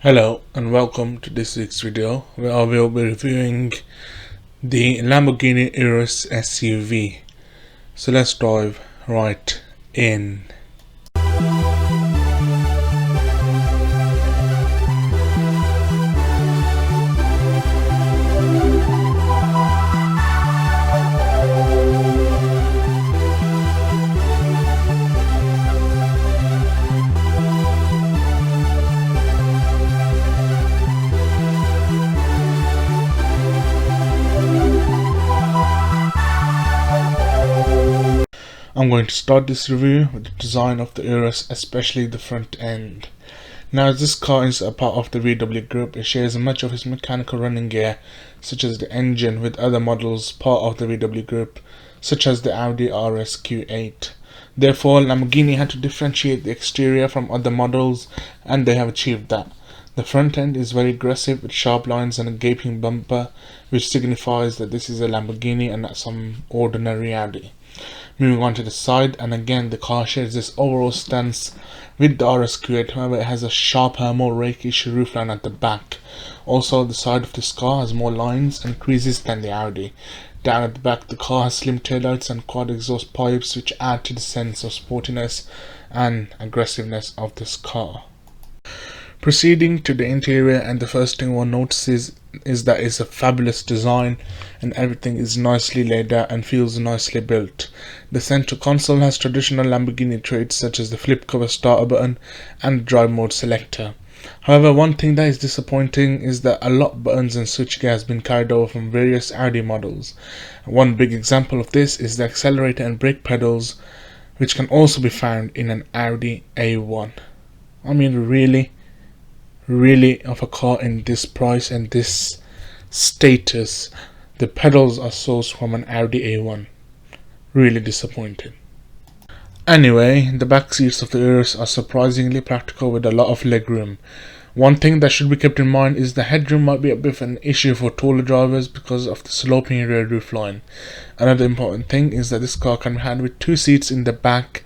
Hello and welcome to this week's video where I will be reviewing the Lamborghini Urus SUV. So let's dive right in. I'm going to start this review with the design of the Urus, especially the front end. Now, as this car is a part of the VW group, it shares much of its mechanical running gear, such as the engine, with other models part of the VW group, such as the Audi RS Q8. Therefore, Lamborghini had to differentiate the exterior from other models, and they have achieved that. The front end is very aggressive with sharp lines and a gaping bumper, which signifies that this is a Lamborghini and not some ordinary Audi. Moving on to the side, and again the car shares this overall stance with the RS Q8, however it has a sharper, more rakish roofline at the back. Also, the side of this car has more lines and creases than the Audi. Down at the back, the car has slim taillights and quad exhaust pipes, which add to the sense of sportiness and aggressiveness of this car. Proceeding to the interior, and the first thing one notices is that it's a fabulous design and everything is nicely laid out and feels nicely built. The center console has traditional Lamborghini traits such as the flip cover starter button and the drive mode selector. However, one thing that is disappointing is that a lot of buttons and switchgear has been carried over from various Audi models. One big example of this is the accelerator and brake pedals, which can also be found in an Audi A1. I mean, really, of a car in this price and this status, the pedals are sourced from an Audi A1. Really disappointing. Anyway, the back seats of the Urus are surprisingly practical with a lot of legroom. One thing that should be kept in mind is the headroom might be a bit of an issue for taller drivers because of the sloping rear roofline. Another important thing is that this car can be had with 2 seats in the back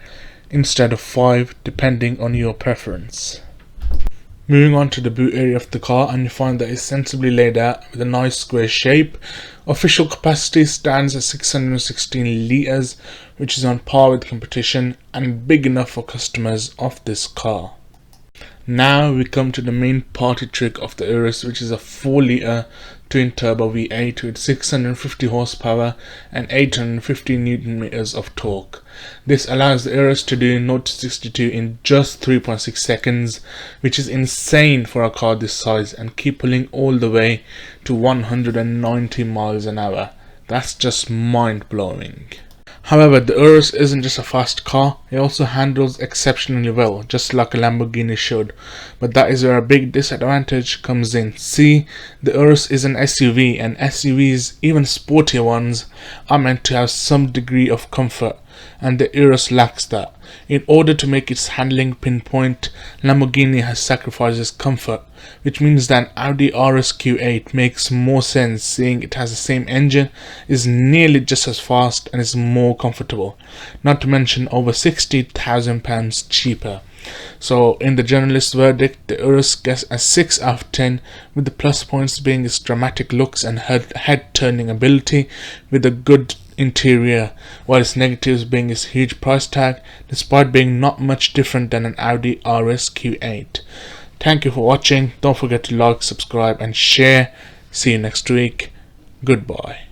instead of 5, depending on your preference. Moving on to the boot area of the car, and you find that it's sensibly laid out with a nice square shape. Official capacity stands at 616 litres, which is on par with competition and big enough for customers of this car. Now we come to the main party trick of the Urus, which is a 4-litre twin-turbo V8 with 650 horsepower and 850 Newton meters of torque. This allows the Urus to do 0 to 62 in just 3.6 seconds, which is insane for a car this size, and keep pulling all the way to 190 miles an hour. That's just mind-blowing. However, the Urus isn't just a fast car, it also handles exceptionally well, just like a Lamborghini should. But that is where a big disadvantage comes in. See, the Urus is an SUV, and SUVs, even sportier ones, are meant to have some degree of comfort, and the Urus lacks that. In order to make its handling pinpoint, Lamborghini has sacrificed its comfort, which means that an Audi RS Q8 makes more sense, seeing it has the same engine, is nearly just as fast, and is more comfortable. Not to mention over £60,000 cheaper. So in the Generalist verdict, the Urus gets a 6 out of 10, with the plus points being its dramatic looks and head turning ability with a good interior, while its negatives being its huge price tag, despite being not much different than an Audi RS Q8. Thank you for watching. Don't forget to like, subscribe and share. See you next week. Goodbye.